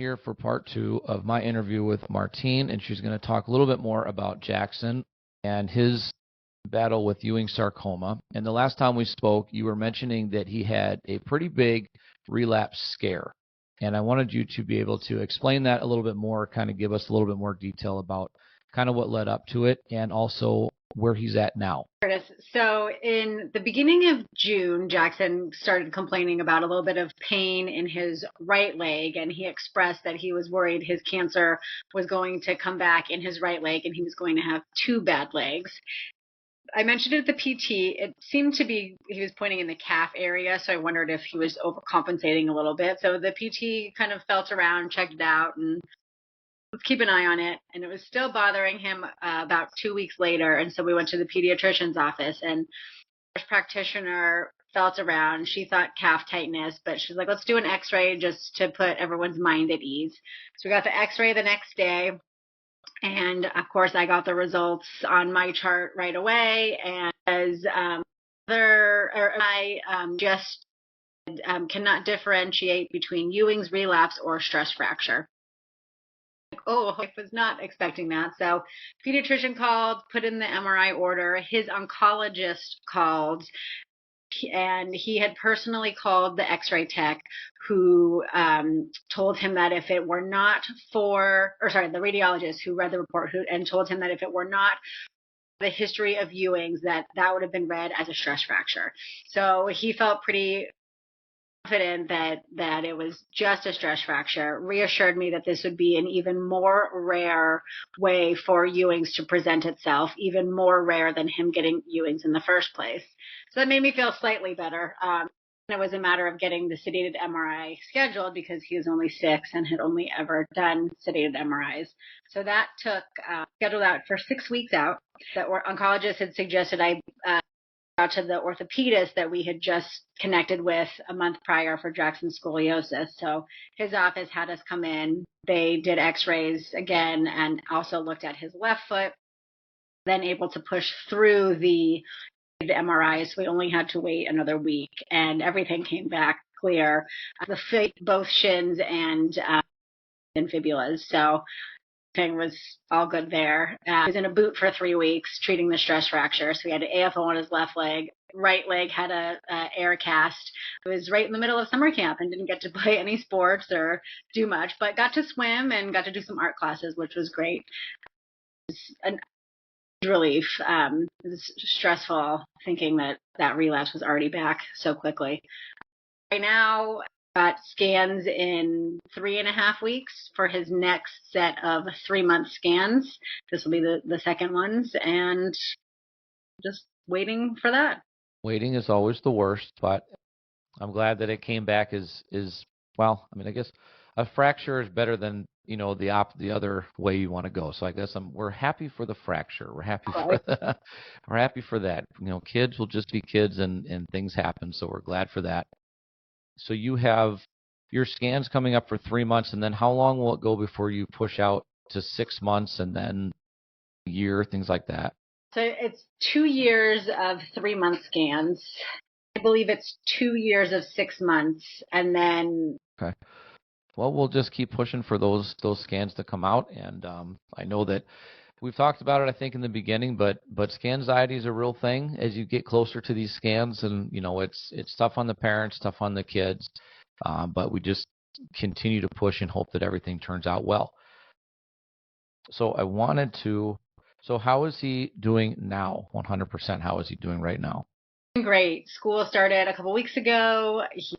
here for part 2 of my interview with Martine, and she's going to talk a little bit more about Jackson and his battle with Ewing sarcoma. And the last time we spoke, you were mentioning that he had a pretty big relapse scare. And I wanted you to be able to explain that a little bit more, kind of give us a little bit more detail about kind of what led up to it and also where he's at now. So in the beginning of June, Jackson started complaining about a little bit of pain in his right leg, and he expressed that he was worried his cancer was going to come back in his right leg and he was going to have 2 bad legs. I mentioned it at the PT. It seemed to be he was pointing in the calf area, so I wondered if he was overcompensating a little bit. So the PT kind of felt around, checked it out, and let's keep an eye on it. And it was still bothering him about 2 weeks later. And so we went to the pediatrician's office, and the practitioner felt around. She thought calf tightness, but she's like, let's do an x-ray just to put everyone's mind at ease. So we got the x-ray the next day. And of course, I got the results on my chart right away. And as I just cannot differentiate between Ewing's relapse or stress fracture. I was not expecting that. So pediatrician called, put in the MRI order. His oncologist called, and he had personally called the x-ray tech who told him that if it were not the radiologist who read the report and told him that if it were not the history of Ewing's, that would have been read as a stress fracture. So he felt pretty confident that it was just a stress fracture, reassured me that this would be an even more rare way for Ewing's to present itself, even more rare than him getting Ewing's in the first place. So that made me feel slightly better. It was a matter of getting the sedated MRI scheduled because he was only 6 and had only ever done sedated MRIs. So that took scheduled out for 6 weeks out. That oncologist had suggested I out to the orthopedist that we had just connected with a month prior for Jackson's scoliosis. So his office had us come in. They did x-rays again and also looked at his left foot, then able to push through the MRIs. We only had to wait another week, and everything came back clear. The feet, both shins and fibulas. So everything was all good there. He was in a boot for 3 weeks treating the stress fracture. So he had an AFO on his left leg. Right leg had a air cast. It was right in the middle of summer camp and didn't get to play any sports or do much, but got to swim and got to do some art classes, which was great. It was an relief. It was stressful thinking that relapse was already back so quickly. Right now, got scans in 3.5 weeks for his next set of 3-month scans. This will be the second ones, and just waiting for that. Waiting is always the worst, but I'm glad that it came back as well. I mean, I guess a fracture is better than the other way you want to go. So I guess we're happy for the fracture. We're happy for that. We're happy for that. Kids will just be kids, and things happen. So we're glad for that. So you have your scans coming up for 3 months, and then how long will it go before you push out to 6 months and then a year, things like that? So it's 2 years of 3-month scans. I believe it's 2 years of 6 months, and then. Okay. Well, we'll just keep pushing for those scans to come out, and I know that we've talked about it, I think, in the beginning, but scan anxiety is a real thing as you get closer to these scans, and it's tough on the parents, tough on the kids, but we just continue to push and hope that everything turns out well. So so how is he doing now? 100%. How is he doing right now? Great. School started a couple weeks ago. He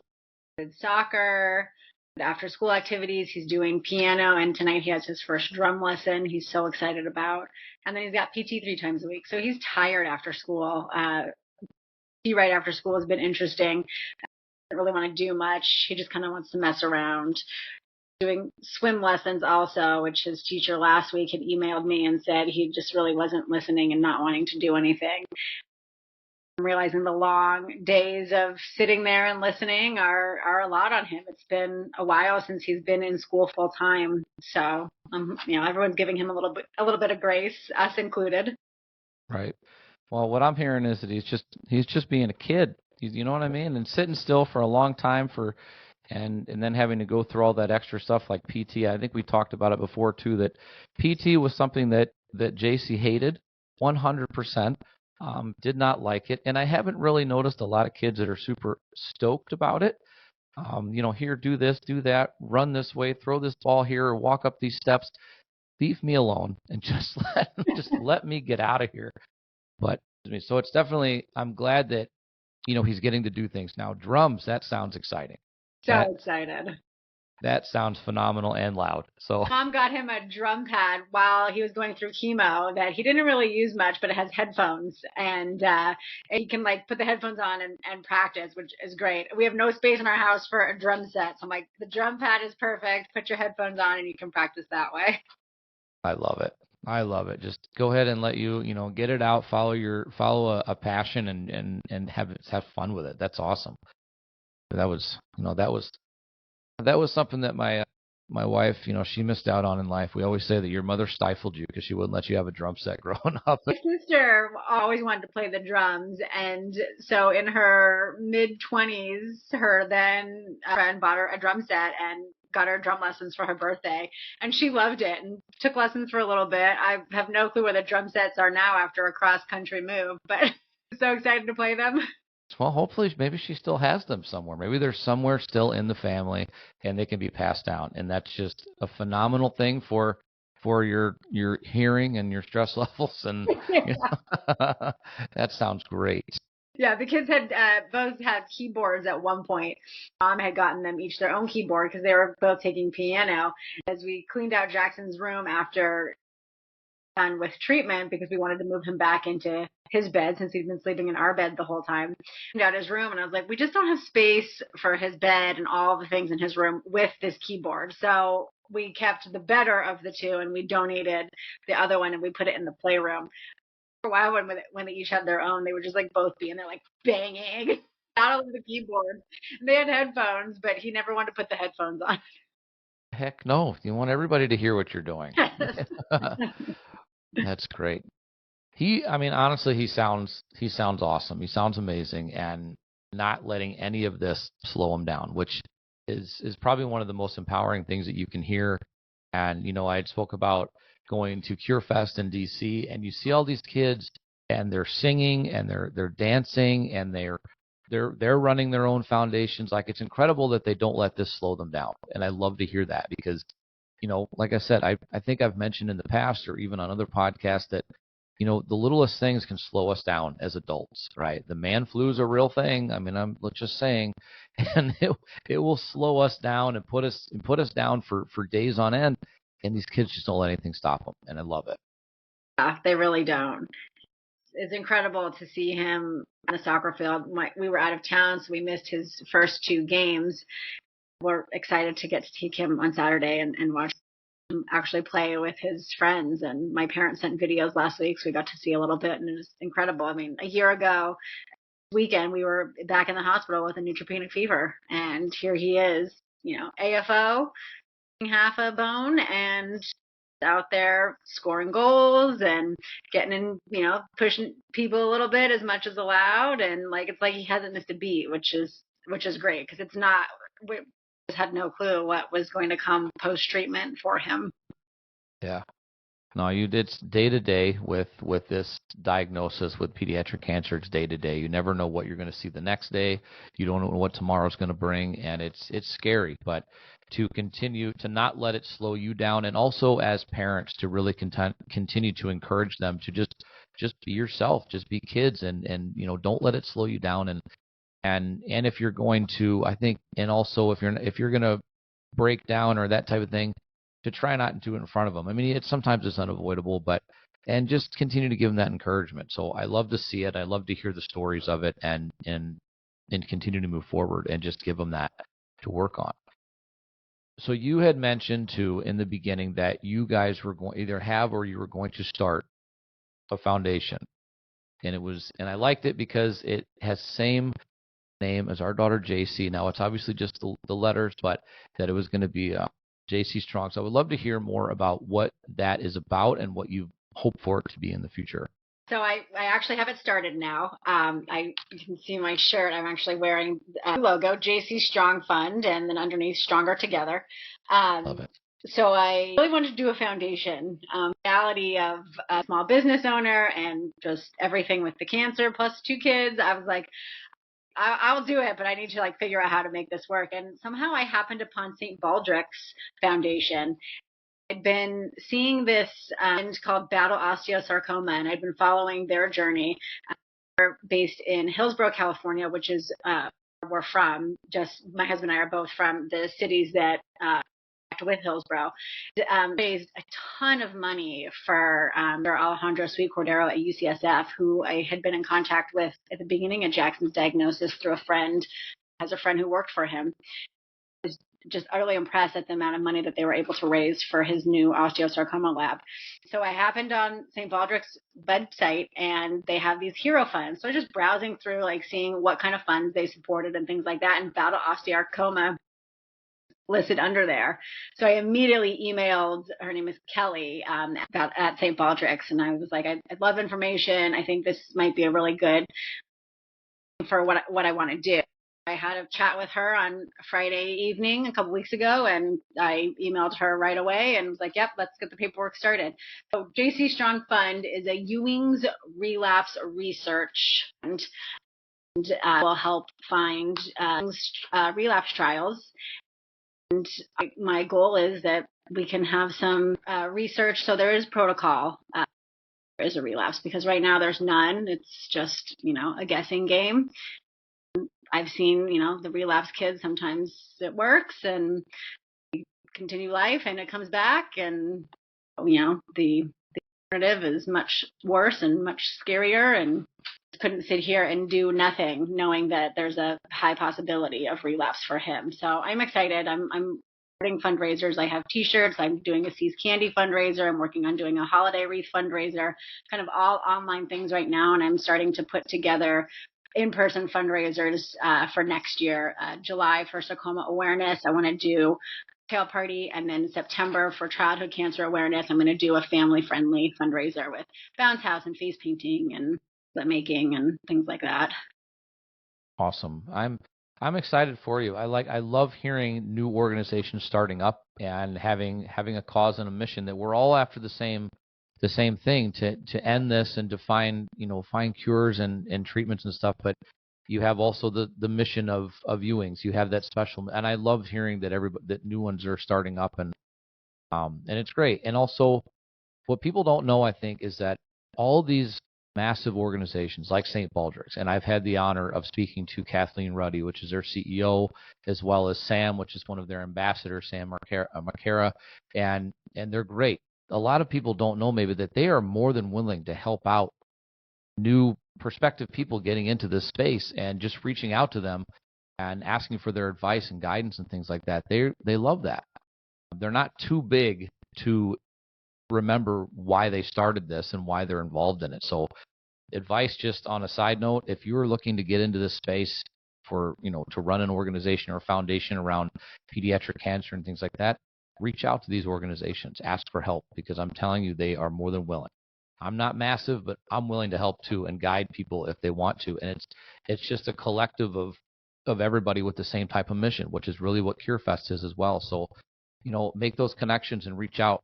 did soccer. After school activities, he's doing piano, and tonight he has his first drum lesson he's so excited about. And then he's got PT 3 times a week. So he's tired after school. PT right after school has been interesting. Doesn't really want to do much. He just kind of wants to mess around. Doing swim lessons also, which his teacher last week had emailed me and said he just really wasn't listening and not wanting to do anything. I'm realizing the long days of sitting there and listening are a lot on him. It's been a while since he's been in school full time, so everyone's giving him a little bit of grace, us included. Right. Well, what I'm hearing is that he's just being a kid. You know what I mean? And sitting still for a long time for and then having to go through all that extra stuff like PT. I think we talked about it before too, that PT was something that JC hated 100%. Did not like it, and I haven't really noticed a lot of kids that are super stoked about it. Here, do this, do that, run this way, throw this ball here, or walk up these steps. Leave me alone and just let me get out of here. But so it's definitely, I'm glad that he's getting to do things now. Drums, that sounds exciting. So excited. That sounds phenomenal and loud. So Mom got him a drum pad while he was going through chemo that he didn't really use much, but it has headphones, and he can put the headphones on and practice, which is great. We have no space in our house for a drum set, so I'm like, the drum pad is perfect. Put your headphones on and you can practice that way. I love it. I love it. Just go ahead and let you get it out, follow a passion and have fun with it. That's awesome. That was something that my wife, she missed out on in life. We always say that your mother stifled you because she wouldn't let you have a drum set growing up. My sister always wanted to play the drums, and so in her mid-20s, her then friend bought her a drum set and got her drum lessons for her birthday, and she loved it and took lessons for a little bit. I have no clue where the drum sets are now after a cross-country move, but I'm so excited to play them. Well, hopefully, maybe she still has them somewhere. Maybe they're somewhere still in the family, and they can be passed down. And that's just a phenomenal thing for your hearing and your stress levels. And that sounds great. Yeah, the kids had both had keyboards at one point. Mom had gotten them each their own keyboard because they were both taking piano. As we cleaned out Jackson's room after done with treatment, because we wanted to move him back into his bed since he'd been sleeping in our bed the whole time, cleaned out his room, and I was like, we just don't have space for his bed and all the things in his room with this keyboard. So we kept the better of the two, and we donated the other one, and we put it in the playroom. For a while, when they each had their own, they would just both be in there banging out of the keyboard. They had headphones, but he never wanted to put the headphones on. Heck no! You want everybody to hear what you're doing. That's great. Honestly, he sounds awesome. He sounds amazing, and not letting any of this slow him down, which is probably one of the most empowering things that you can hear. And I had spoke about going to Cure Fest in DC, and you see all these kids, and they're singing, and they're dancing, and they're running their own foundations. It's incredible that they don't let this slow them down. And I love to hear that because, like I said, I think I've mentioned in the past or even on other podcasts that, the littlest things can slow us down as adults, right? The man flu is a real thing. I'm just saying, and it will slow us down and put us down for days on end. And these kids just don't let anything stop them, and I love it. Yeah, they really don't. It's incredible to see him on the soccer field. We were out of town, so we missed his first two games. We're excited to get to take him on Saturday and watch him actually play with his friends. And my parents sent videos last week, so we got to see a little bit, and it was incredible. A year ago, weekend, we were back in the hospital with a neutropenic fever, and here he is, AFO, half a bone, and out there scoring goals and getting in, pushing people a little bit as much as allowed, and it's like he hasn't missed a beat, which is great because we just had no clue what was going to come post treatment for him. Yeah. No, you did day to day with this diagnosis with pediatric cancer. It's day to day. You never know what you're going to see the next day. You don't know what tomorrow's going to bring, and it's scary. But to continue to not let it slow you down, and also as parents to really continue to encourage them to just be yourself, just be kids, and don't let it slow you down. And if you're going to, I think, and also if you're going to break down or that type of thing, to try not to do it in front of them. Sometimes it's unavoidable, and just continue to give them that encouragement. So I love to see it. I love to hear the stories of it, and continue to move forward and just give them that to work on. So you had mentioned too in the beginning that you guys were going either have or you were going to start a foundation, and I liked it because it has same name as our daughter JC. Now it's obviously just the letters, but that it was going to be JC Strong. So I would love to hear more about what that is about and what you hope for it to be in the future. So I actually have it started now. You can see my shirt. I'm actually wearing a logo, JC Strong Fund, and then underneath Stronger Together. Love Um, it. so I really wanted to do a foundation. Reality of a small business owner and just everything with the cancer plus 2 kids. I was like, I'll do it, but I need to like figure out how to make this work. And somehow I happened upon St. Baldrick's Foundation. I'd been seeing this called Battle Osteosarcoma, and I'd been following their journey. They're based in Hillsborough, California, which is where we're from. Just my husband and I are both from the cities that with Hillsborough. Raised a ton of money for Alejandro Sweet Cordero at UCSF, who I had been in contact with at the beginning of Jackson's diagnosis through a friend, has a friend who worked for him. Just utterly impressed at the amount of money that they were able to raise for his new osteosarcoma lab. So I happened on St. Baldrick's website, and they have these hero funds. So I was just browsing through, like seeing what kind of funds they supported and things like that, and Battle Osteosarcoma listed under there. So I immediately emailed, her name is Kelly, at St. Baldrick's, and I was like, I'd love information. I think this might be a really good for what I want to do. I had a chat with her on Friday evening a couple weeks ago, and I emailed her right away and was like, yep, let's get the paperwork started. So JC Strong Fund is a Ewing's relapse research fund, and will help find relapse trials. And my goal is that we can have some research. So there is protocol. There is a relapse because right now there's none. It's just, a guessing game. I've seen, the relapse kids, sometimes it works and continue life and it comes back, and, the alternative is much worse and much scarier, and couldn't sit here and do nothing knowing that there's a high possibility of relapse for him. So I'm excited. I'm starting fundraisers. I have t-shirts. I'm doing a Seize Candy fundraiser. I'm working on doing a holiday wreath fundraiser, kind of all online things right now. And I'm starting to put together in-person fundraisers for next year. July for sarcoma awareness, I want to do a cocktail party, and then September for childhood cancer awareness, I'm going to do a family-friendly fundraiser with bounce house and face painting and clip making and things like that. Awesome. I'm excited for you. I love hearing new organizations starting up and having a cause and a mission that we're all after the same thing, to end this and to find cures and treatments and stuff. But you have also the mission of Ewing's. You have that special, and I love hearing that new ones are starting up, and it's great. And also, what people don't know, I think, is that all these massive organizations like St. Baldrick's, and I've had the honor of speaking to Kathleen Ruddy, which is their CEO, as well as Sam, which is one of their ambassadors, Sam Marcara, and they're great. A lot of people don't know maybe that they are more than willing to help out new prospective people getting into this space, and just reaching out to them and asking for their advice and guidance and things like that. They love that. They're not too big to remember why they started this and why they're involved in it. So advice, just on a side note, if you're looking to get into this space for, to run an organization or a foundation around pediatric cancer and things like that, reach out to these organizations, ask for help, because I'm telling you, they are more than willing. I'm not massive, but I'm willing to help too and guide people if they want to. And it's just a collective of everybody with the same type of mission, which is really what CureFest is as well. So, make those connections and reach out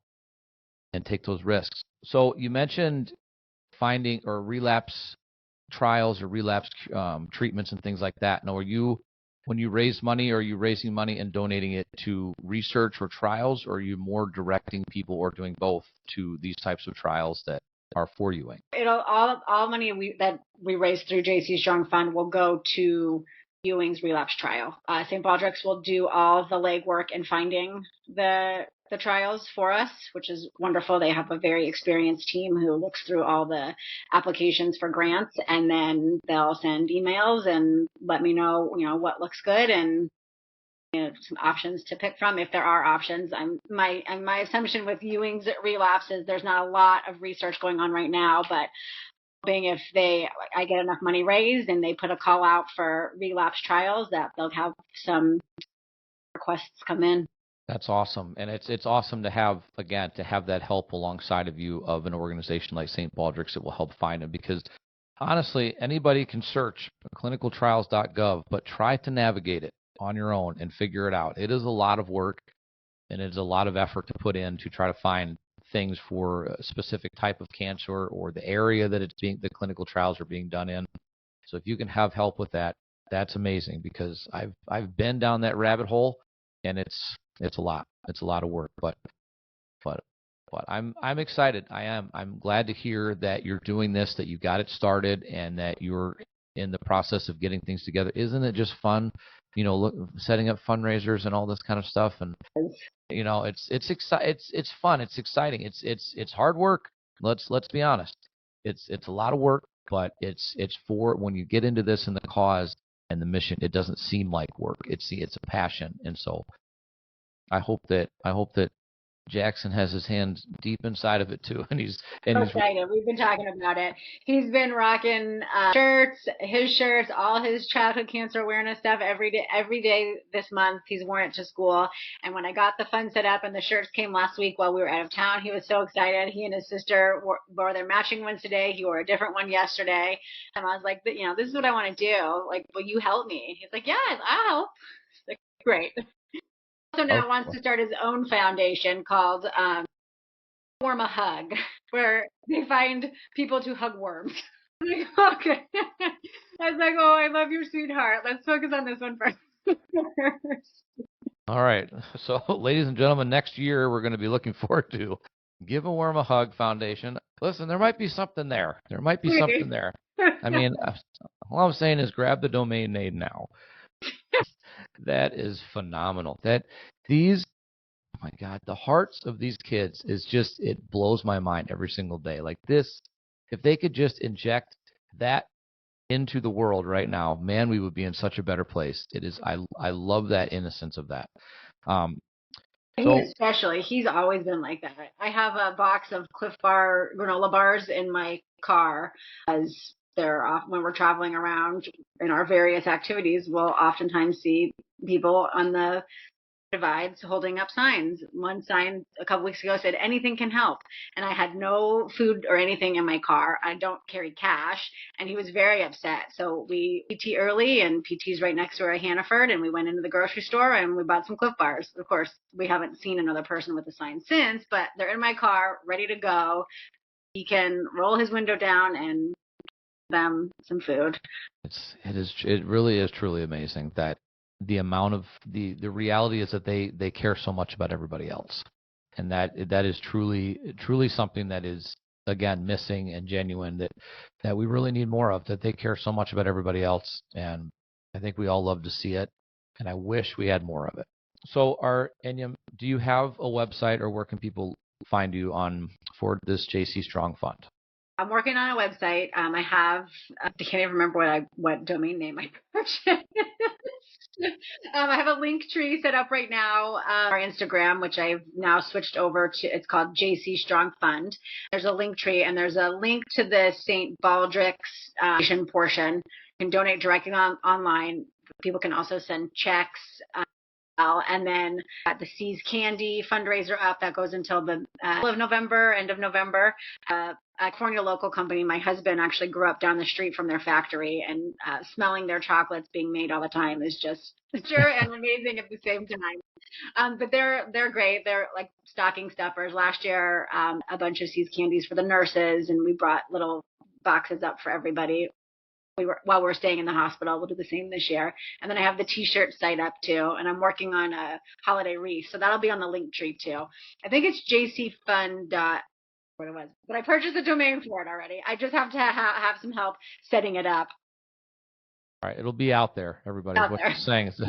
and take those risks. So you mentioned finding or relapse trials or relapse treatments and things like that. Now, when you raise money, are you raising money and donating it to research or trials, or are you more directing people or doing both to these types of trials that are for Ewing? All money that we raise through JC Strong Fund will go to Ewing's relapse trial. St. Baldrick's will do all the legwork in finding the trials for us, which is wonderful. They have a very experienced team who looks through all the applications for grants, and then they'll send emails and let me know, what looks good, and some options to pick from if there are options. My assumption with Ewing's relapse is there's not a lot of research going on right now, but hoping if I get enough money raised and they put a call out for relapse trials, that they'll have some requests come in. That's awesome. And it's awesome to have, again, to have that help alongside of you of an organization like St. Baldrick's that will help find them. Because honestly, anybody can search clinicaltrials.gov, but try to navigate it on your own and figure it out. It is a lot of work and it's a lot of effort to put in to try to find things for a specific type of cancer or the area that the clinical trials are being done in. So if you can have help with that, that's amazing, because I've been down that rabbit hole, and it's a lot. It's a lot of work, but but I'm excited. I'm glad to hear that you're doing this, that you got it started, and that you're in the process of getting things together. Isn't it just fun? Setting up fundraisers and all this kind of stuff, and it's fun. It's exciting. It's hard work. Let's be honest. It's a lot of work, but it's for when you get into this and the cause and the mission, it doesn't seem like work. It's a passion, and so I hope that Jackson has his hands deep inside of it too, and he's excited. We've been talking about it. He's been rocking his shirts, all his childhood cancer awareness stuff every day this month. He's worn it to school. And when I got the fund set up and the shirts came last week while we were out of town, he was so excited. He and his sister wore their matching ones today. He wore a different one yesterday. And I was like, this is what I want to do. Like, will you help me? He's like, yeah, I'll help. Like, great. Also now wants to start his own foundation called Worm a Hug, where they find people to hug worms. I'm like, okay. I was like, oh, I love your sweetheart. Let's focus on this one first. All right. So, ladies and gentlemen, next year we're going to be looking forward to Give a Worm a Hug Foundation. Listen, there might be something there. There might be something there. I mean, all I'm saying is grab the domain name now. That is phenomenal. Oh my God, the hearts of these kids is just, it blows my mind every single day. Like this, if they could just inject that into the world right now, man, we would be in such a better place. I love that innocence of that. He's always been like that. I have a box of Cliff Bar granola bars in my car, as they're off when we're traveling around in our various activities. We'll oftentimes see people on the divides holding up signs. One sign a couple weeks ago said, anything can help. And I had no food or anything in my car. I don't carry cash. And he was very upset. So we PT early, and PT's right next to our Hannaford. And we went into the grocery store and we bought some Cliff Bars. Of course, we haven't seen another person with the sign since, but they're in my car, ready to go. He can roll his window down and them some food. It really is truly amazing that the amount of the reality is that they care so much about everybody else, and that is truly something that is, again, missing and genuine, that we really need more of, that they care so much about everybody else, and I think we all love to see it, and I wish we had more of it. So, Enya, do you have a website, or where can people find you for this JC Strong Fund? I'm working on a website. I can't even remember what domain name I purchased. I have a link tree set up right now, our Instagram, which I've now switched over to. It's called JC Strong Fund. There's a link tree, and there's a link to the St. Baldrick's portion. You can donate directly online. People can also send checks. And then the Seas Candy fundraiser up that goes until the end of November. A California local company. My husband actually grew up down the street from their factory, and smelling their chocolates being made all the time is just sure and amazing at the same time. But they're great. They're like stocking stuffers. Last year, a bunch of Seas Candies for the nurses, and we brought little boxes up for everybody. While we're staying in the hospital. We'll do the same this year. And then I have the T-shirt site up too, and I'm working on a holiday wreath, so that'll be on the link tree too. I think it's jcfund. What it was, but I purchased the domain for it already. I just have to have some help setting it up. All right, it'll be out there, everybody. What you're saying is,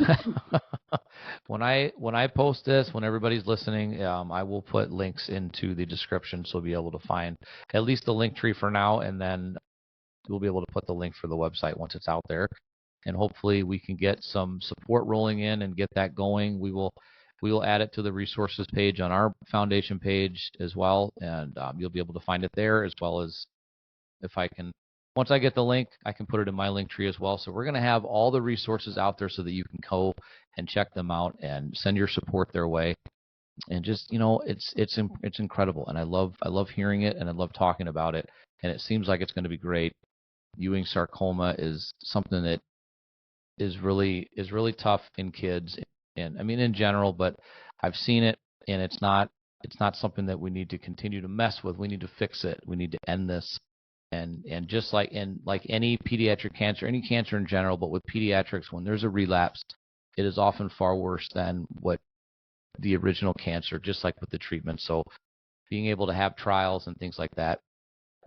when I post this, when everybody's listening, I will put links into the description, so you'll be able to find at least the link tree for now, and then we'll be able to put the link for the website once it's out there, and hopefully we can get some support rolling in and get that going. We will add it to the resources page on our foundation page as well, and you'll be able to find it there, as well as if I can once I get the link, I can put it in my link tree as well. So we're going to have all the resources out there so that you can go and check them out and send your support their way. And just, it's incredible. And I love hearing it, and I love talking about it. And it seems like it's going to be great. Ewing sarcoma is something that is really tough in kids, and I mean in general, but I've seen it, and it's not something that we need to continue to mess with. We need to fix it. We need to end this. And just like any pediatric cancer, any cancer in general, but with pediatrics, when there's a relapse, it is often far worse than what the original cancer, just like with the treatment. So being able to have trials and things like that,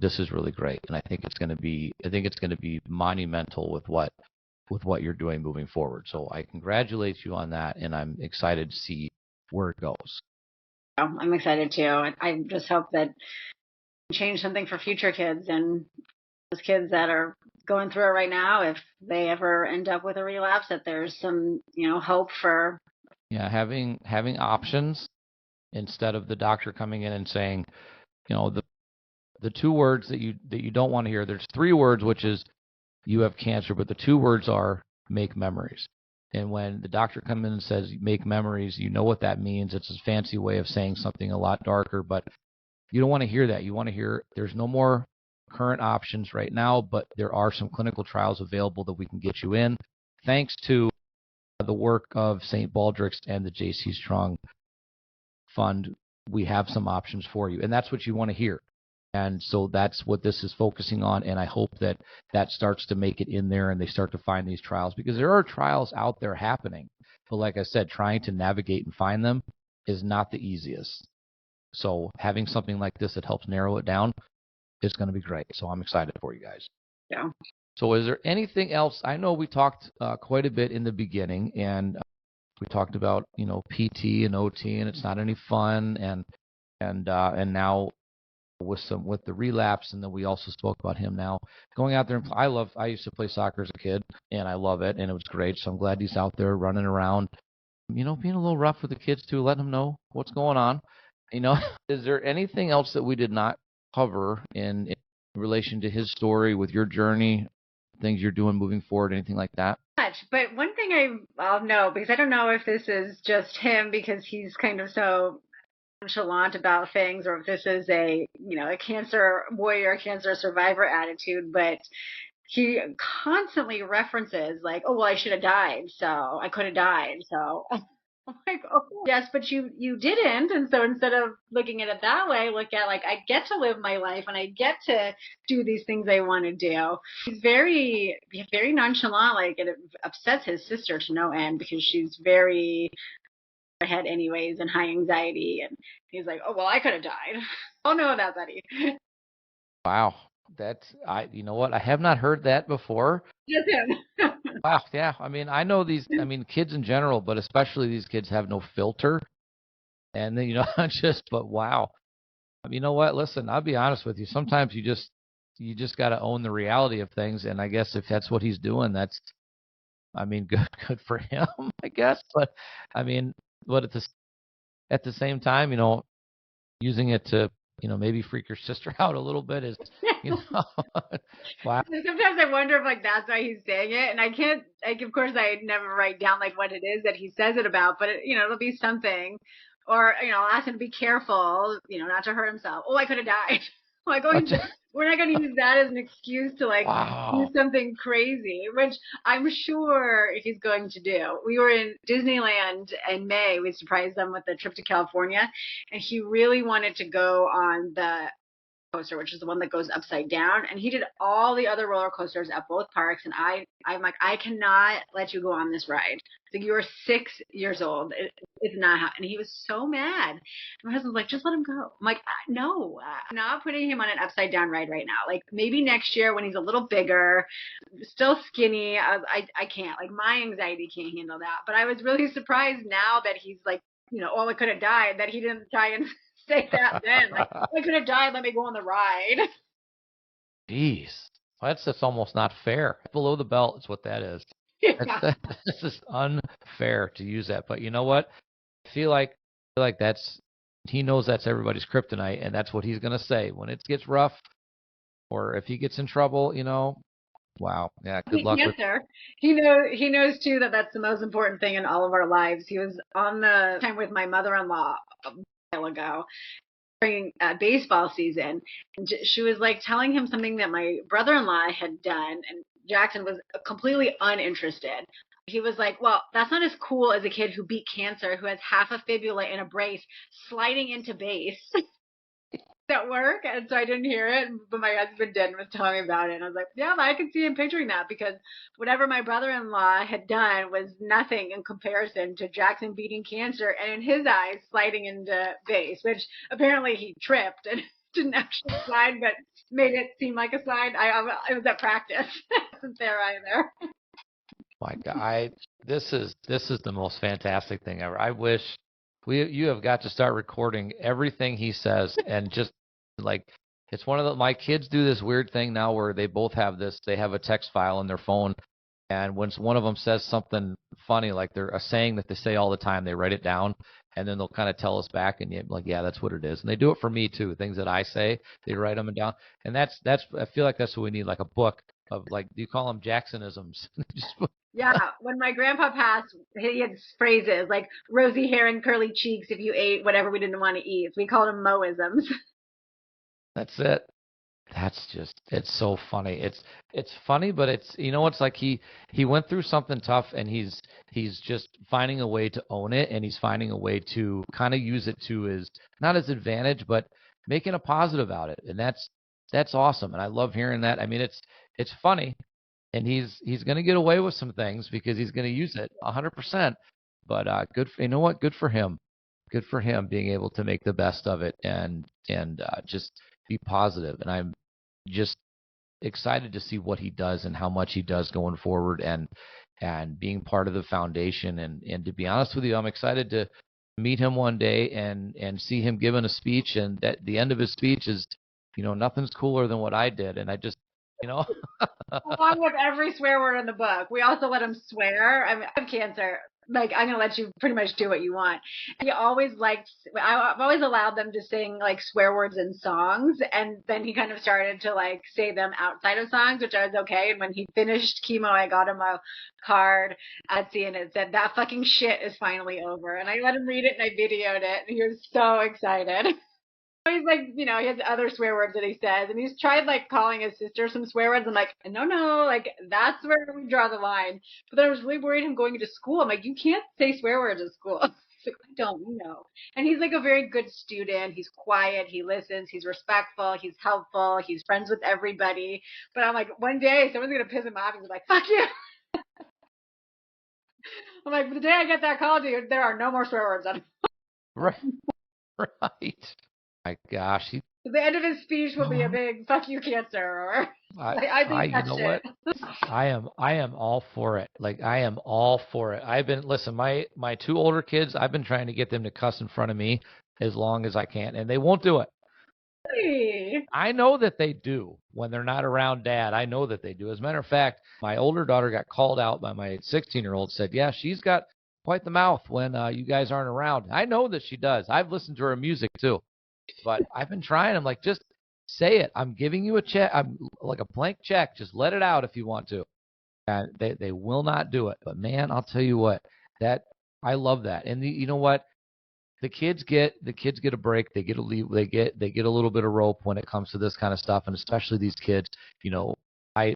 this is really great. And I think it's going to be monumental with what you're doing moving forward. So I congratulate you on that, and I'm excited to see where it goes. I'm excited too. I just hope that change something for future kids, and those kids that are going through it right now, if they ever end up with a relapse, that there's some, hope for. Yeah, having options instead of the doctor coming in and saying, the two words that you don't want to hear. There's three words, which is you have cancer, but the two words are make memories. And when the doctor comes in and says make memories, you know what that means. It's a fancy way of saying something a lot darker, but you don't want to hear that. You want to hear there's no more current options right now, but there are some clinical trials available that we can get you in. Thanks to the work of St. Baldrick's and the J.C. Strong Fund, we have some options for you. And that's what you want to hear. And so that's what this is focusing on. And I hope that starts to make it in there and they start to find these trials, because there are trials out there happening. But like I said, trying to navigate and find them is not the easiest. So having something like this that helps narrow it down is going to be great. So I'm excited for you guys. Yeah. So is there anything else? I know we talked quite a bit in the beginning, and we talked about, PT and OT, and it's not any fun. And now with the relapse, and then we also spoke about him now going out there. And I used to play soccer as a kid, and I love it, and it was great. So I'm glad he's out there running around, being a little rough with the kids too, letting them know what's going on. Is there anything else that we did not cover in relation to his story, with your journey, things you're doing moving forward, anything like that? But one thing I'll know, because I don't know if this is just him because he's kind of so nonchalant about things, or if this is a cancer warrior, cancer survivor attitude, but he constantly references like, oh, well, I should have died, so I could have died. So I'm like, oh, yes, but you didn't. And so instead of looking at it that way, look at like, I get to live my life and I get to do these things I want to do. He's very, very nonchalant, like, and it upsets his sister to no end because she's very ahead anyways and high anxiety. And he's like, oh, well, I could have died. Oh, no, not Betty. Wow. You know what? I have not heard that before. Just him. Wow. Yeah. I mean, I know kids in general, but especially these kids have no filter. And then, but wow. You know what? Listen, I'll be honest with you. Sometimes you just got to own the reality of things. And I guess if that's what he's doing, good for him, I guess. But but at the same time, using it to, maybe freak your sister out a little bit is, wow. Sometimes I wonder if like that's why he's saying it, and I can't. Like, of course, I never write down like what it is that he says it about, but it'll be something, or I'll ask him to be careful, not to hurt himself. Oh, I could have died. Like, we're not going to use that as an excuse to like do something crazy, which I'm sure he's going to do. We were in Disneyland in May. We surprised them with a trip to California, and he really wanted to go on the coaster, which is the one that goes upside down, and he did all the other roller coasters at both parks, and I'm like, I cannot let you go on this ride. Like, you are 6 years old. It's not how. And he was so mad. My husband's like, just let him go. I'm like, no, I'm not putting him on an upside down ride right now. Like, maybe next year when he's a little bigger, still skinny. I can't. Like, my anxiety can't handle that. But I was really surprised now that he's like, oh, I could have died, that he didn't try and say that then. Like, I could have died, let me go on the ride. Jeez. That's just almost not fair. Below the belt is what that is. Yeah. This is unfair to use that. But you know what? I feel like he knows that's everybody's kryptonite, and that's what he's going to say. When it gets rough, or if he gets in trouble, wow, yeah, good luck with. Cancer. He knows too that that's the most important thing in all of our lives. He was on the time with my mother-in-law a while ago during baseball season. And she was like telling him something that my brother-in-law had done, and Jackson was completely uninterested. He was like, well, that's not as cool as a kid who beat cancer, who has half a fibula in a brace, sliding into base at work. And so I didn't hear it, but my husband did and was telling me about it. And I was like, yeah, I can see him picturing that, because whatever my brother-in-law had done was nothing in comparison to Jackson beating cancer and in his eyes sliding into base, which apparently he tripped and didn't actually slide, but made it seem like a slide. I was at practice. I wasn't there either. My God, this is the most fantastic thing ever. I wish you have got to start recording everything he says, and just like, it's one of my kids do this weird thing now where they both have this. They have a text file on their phone, and when one of them says something funny, like they're a saying that they say all the time, they write it down, and then they'll kind of tell us back, and you're like, yeah, that's what it is. And they do it for me too. Things that I say, they write them down, and that's I feel like that's what we need, like a book of, like, do you call them Jacksonisms? Yeah, when my grandpa passed, he had phrases like rosy hair and curly cheeks if you ate whatever we didn't want to eat. We called them Moisms. That's it. That's just, it's so funny. It's funny, but it's like he went through something tough, and he's just finding a way to own it, and he's finding a way to kind of use it to his, not his advantage, but making a positive out of it. And that's awesome. And I love hearing that. I mean, it's funny, and he's going to get away with some things because he's going to use it 100%. But good, you know what? Good for him. Good for him being able to make the best of it, and just be positive. And I'm just excited to see what he does and how much he does going forward, and being part of the foundation. And to be honest with you, I'm excited to meet him one day and see him giving a speech, and at the end of his speech is, nothing's cooler than what I did. And I just, you know. Along with every swear word in the book. We also let him swear. I mean, I have cancer. Like, I'm going to let you pretty much do what you want. He always liked, I've always allowed them to sing like swear words in songs. And then he kind of started to like say them outside of songs, which I was okay. And when he finished chemo, I got him a card at Etsy, and it said, that fucking shit is finally over. And I let him read it, and I videoed it. And he was so excited. He's like, he has other swear words that he says, and he's tried like calling his sister some swear words. I'm like, no, like that's where we draw the line. But then I was really worried him going into school. I'm like, you can't say swear words at school. He's like, I don't know. And he's like a very good student. He's quiet. He listens. He's respectful. He's helpful. He's friends with everybody. But I'm like, one day someone's gonna piss him off. He's like, fuck you. I'm like, the day I get that call, dude, there are no more swear words on him. Right, right. My gosh, The end of his speech will be a big "fuck you, cancer," or I think that's what? I am all for it. Like, I am all for it. Listen, my two older kids, I've been trying to get them to cuss in front of me as long as I can, and they won't do it. Hey. I know that they do when they're not around dad. I know that they do. As a matter of fact, my older daughter got called out by my 16-year-old, said, yeah, she's got quite the mouth when you guys aren't around. I know that she does. I've listened to her music too. But I've been trying. I'm like, just say it. I'm giving you a check. I'm like a blank check. Just let it out if you want to. And they will not do it. But man, I'll tell you what, that I love that. And you know what? The kids get a break. They get a leave. They get a little bit of rope when it comes to this kind of stuff. And especially these kids. I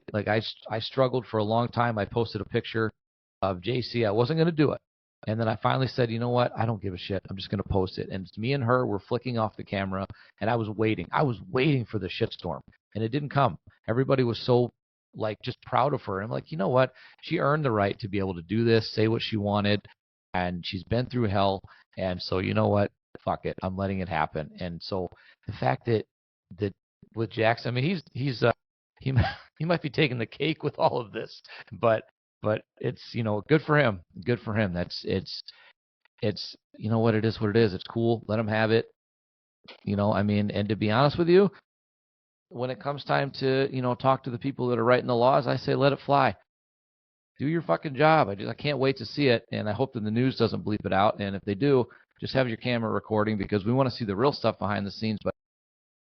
struggled for a long time. I posted a picture of JC. I wasn't going to do it. And then I finally said, you know what? I don't give a shit. I'm just going to post it. And it's me and her were flicking off the camera, and I was waiting. I was waiting for the shitstorm, and it didn't come. Everybody was so, like, just proud of her. And I'm like, you know what? She earned the right to be able to do this, say what she wanted, and she's been through hell. And so, you know what? Fuck it. I'm letting it happen. And so the fact that with Jackson, I mean, he might be taking the cake with all of this, but it's, good for him. Good for him. It's what it is, what it is. It's cool. Let him have it. I mean, and to be honest with you, when it comes time to, talk to the people that are writing the laws, I say, let it fly. Do your fucking job. I can't wait to see it. And I hope that the news doesn't bleep it out. And if they do, just have your camera recording, because we want to see the real stuff behind the scenes. But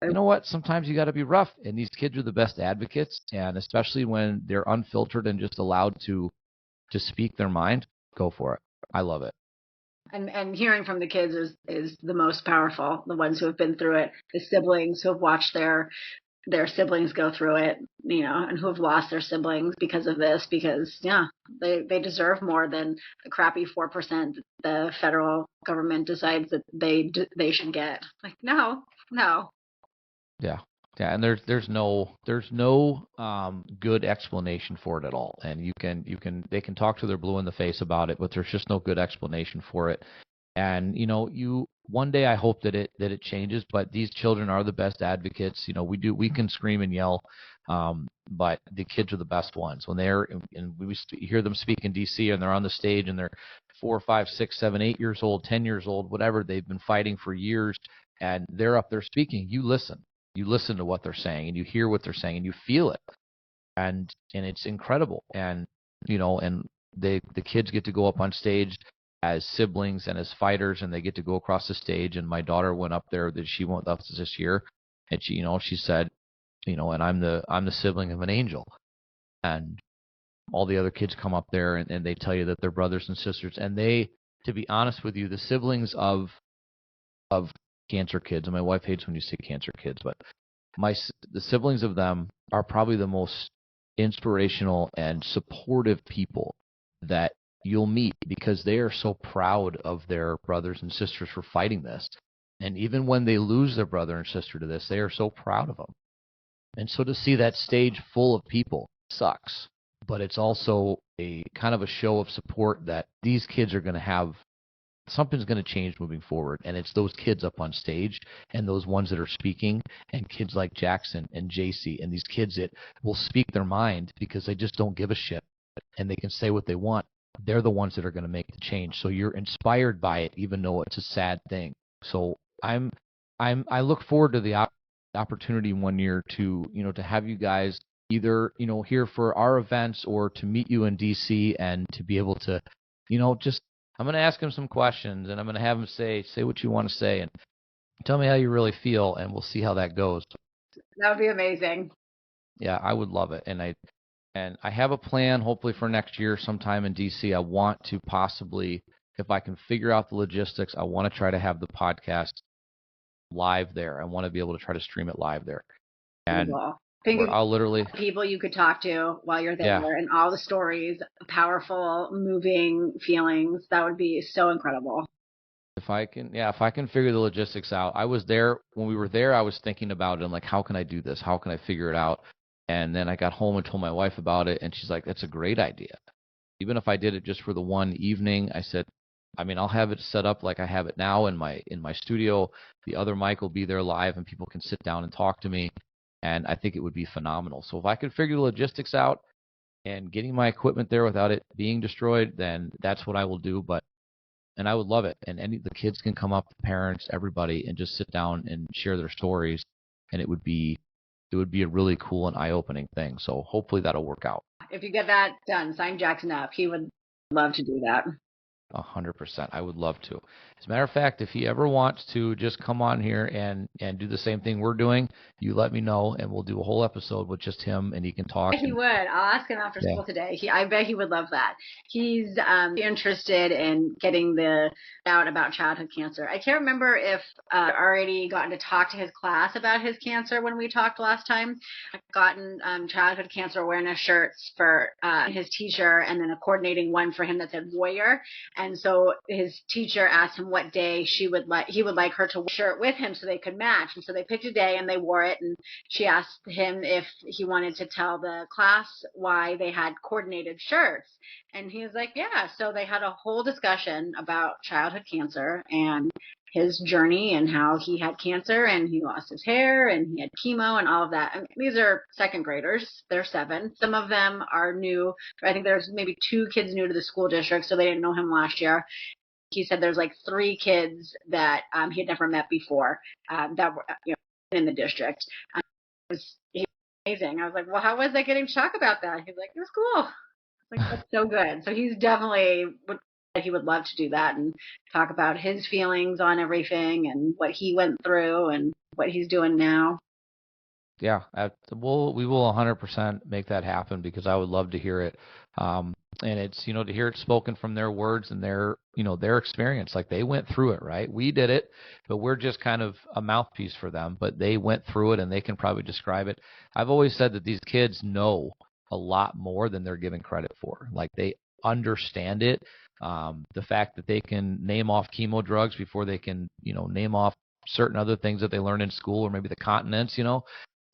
you know what? Sometimes you got to be rough, and these kids are the best advocates, and especially when they're unfiltered and just allowed to speak their mind, go for it. I love it. And hearing from the kids is the most powerful. The ones who have been through it, the siblings who have watched their siblings go through it, and who have lost their siblings because of this. Because they deserve more than the crappy 4% the federal government decides that they should get. Like no. Yeah. Yeah, and there's no good explanation for it at all. And they can talk to their blue in the face about it, but there's just no good explanation for it. And one day I hope that it changes, but these children are the best advocates. We can scream and yell, but the kids are the best ones when they're and we hear them speak in DC and they're on the stage and they're 4, 5, 6, 7, 8 years old, 10 years old, whatever. They've been fighting for years, and they're up there speaking. You listen to what they're saying, and you hear what they're saying, and you feel it, and it's incredible. And and the kids get to go up on stage as siblings and as fighters, and they get to go across the stage. And my daughter went up there, that she went up this year, and she said, and I'm the sibling of an angel. And all the other kids come up there, and they tell you that they're brothers and sisters. And they, to be honest with you, the siblings of cancer kids, and my wife hates when you say cancer kids, but the siblings of them are probably the most inspirational and supportive people that you'll meet, because they are so proud of their brothers and sisters for fighting this. And even when they lose their brother and sister to this, they are so proud of them. And so to see that stage full of people sucks, but it's also a kind of a show of support that these kids are going to have something's going to change moving forward. And it's those kids up on stage and those ones that are speaking, and kids like Jackson and JC and these kids that will speak their mind because they just don't give a shit and they can say what they want. They're the ones that are going to make the change. So you're inspired by it, even though it's a sad thing. So I look forward to the opportunity one year to have you guys either here for our events or to meet you in DC, and to be able to just, I'm going to ask him some questions, and I'm going to have him say what you want to say, and tell me how you really feel, and we'll see how that goes. That would be amazing. Yeah, I would love it. And I have a plan, hopefully for next year sometime in DC. I want to possibly, if I can figure out the logistics, I want to try to have the podcast live there. I want to be able to try to stream it live there. And I'll literally people you could talk to while you're there, and all the stories, powerful, moving feelings. That would be so incredible. If I can figure the logistics out. I was there when we were there. I was thinking about it and like, how can I do this? How can I figure it out? And then I got home and told my wife about it, and she's like, "That's a great idea." Even if I did it just for the one evening, I said, I'll have it set up like I have it now in my studio. The other mic will be there live, and people can sit down and talk to me. And I think it would be phenomenal. So if I could figure the logistics out and getting my equipment there without it being destroyed, then that's what I will do. And I would love it. And the kids can come up, the parents, everybody, and just sit down and share their stories. And it would be a really cool and eye-opening thing. So hopefully that'll work out. If you get that done, sign Jackson up. He would love to do that. 100%. I would love to. As a matter of fact, if he ever wants to just come on here and do the same thing we're doing, you let me know, and we'll do a whole episode with just him, and he can talk. He would. I'll ask him after school today. I bet he would love that. He's interested in getting the out about childhood cancer. I can't remember if already gotten to talk to his class about his cancer when we talked last time. I've gotten childhood cancer awareness shirts for his teacher, and then a coordinating one for him that said warrior. And so his teacher asked him what day he would like her to wear a shirt with him so they could match. And so they picked a day and they wore it. And she asked him if he wanted to tell the class why they had coordinated shirts. And he was like, yeah. So they had a whole discussion about childhood cancer and his journey and how he had cancer and he lost his hair and he had chemo and all of that. And these are second graders. They're 7. Some of them are new. I think there's maybe 2 kids new to the school district, so they didn't know him last year. He said there's like 3 kids that he had never met before that were in the district. It was amazing. I was like, well, how was I getting to talk about that? He's like, it was cool. Like, that's so good. So he's definitely would he would love to do that and talk about his feelings on everything and what he went through and what he's doing now. Yeah, we will 100% make that happen because I would love to hear it. And it's, to hear it spoken from their words and their experience. Like they went through it, right? We did it, but we're just kind of a mouthpiece for them. But they went through it and they can probably describe it. I've always said that these kids know a lot more than they're given credit for. Like they understand it. The fact that they can name off chemo drugs before they can, name off certain other things that they learn in school or maybe the continents,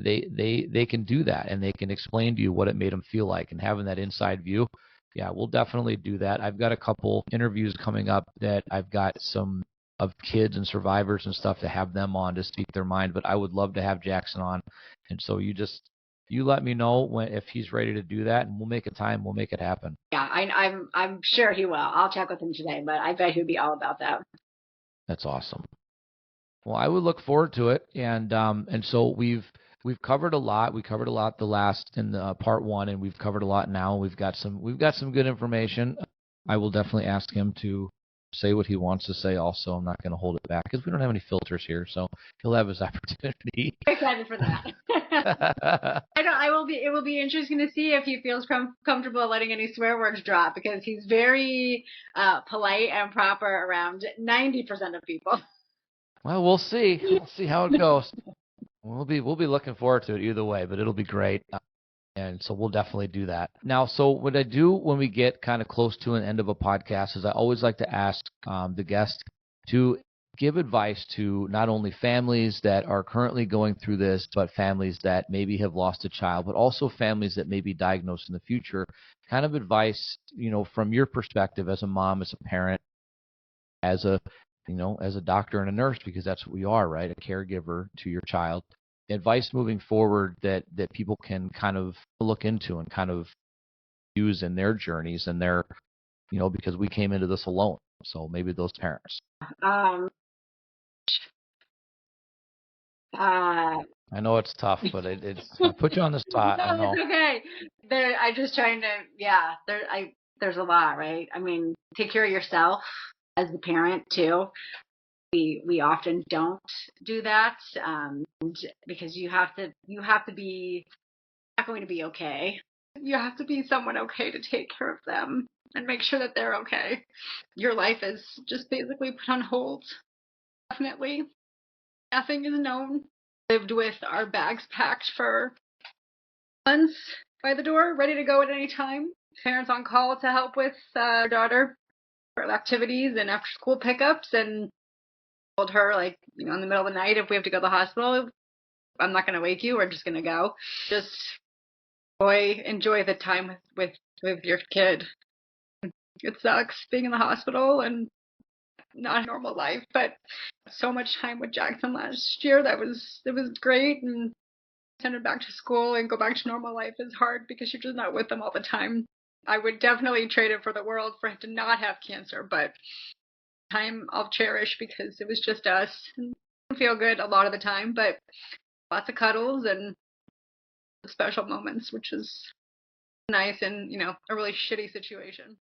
they can do that and they can explain to you what it made them feel like, and having that inside view. Yeah, we'll definitely do that. I've got a couple interviews coming up that I've got some of kids and survivors and stuff to have them on to speak their mind, but I would love to have Jackson on. And so you let me know if he's ready to do that, and we'll make a time. We'll make it happen. Yeah, I'm sure he will. I'll check with him today, but I bet he'd be all about that. That's awesome. Well, I would look forward to it, and so we've covered a lot. We covered a lot in the part 1, and we've covered a lot now. We've got some good information. I will definitely ask him to say what he wants to say. Also, I'm not going to hold it back because we don't have any filters here, so he'll have his opportunity. Excited for that. It will be interesting to see if he feels comfortable letting any swear words drop, because he's very polite and proper around 90% of people. Well, we'll see. We'll see how it goes. We'll be looking forward to it either way, but it'll be great. And so we'll definitely do that. Now, so what I do when we get kind of close to an end of a podcast is I always like to ask the guest to give advice to not only families that are currently going through this, but families that maybe have lost a child, but also families that may be diagnosed in the future. Kind of advice, from your perspective as a mom, as a parent, as a doctor and a nurse, because that's what we are, right? A caregiver to your child. Advice moving forward that people can kind of look into and kind of use in their journeys and their, because we came into this alone. So maybe those parents. I know it's tough, but it's I put you on the spot. No, I know. it's okay. I'm just trying to, there's a lot, right? I mean, take care of yourself as the parent too. We often don't do that, because you have to be not going to be okay. You have to be someone okay to take care of them and make sure that they're okay. Your life is just basically put on hold. Definitely, nothing is known. Lived with our bags packed for months by the door, ready to go at any time. Parents on call to help with our daughter for activities and after school pickups, and told her, like, in the middle of the night, if we have to go to the hospital, I'm not going to wake you. We're just going to go. Just enjoy the time with your kid. It sucks being in the hospital and not a normal life, but so much time with Jackson last year. It was great, and send him back to school and go back to normal life is hard because you're just not with them all the time. I would definitely trade it for the world for him to not have cancer, but time I'll cherish because it was just us. And I feel good a lot of the time, but lots of cuddles and special moments, which is nice in, a really shitty situation.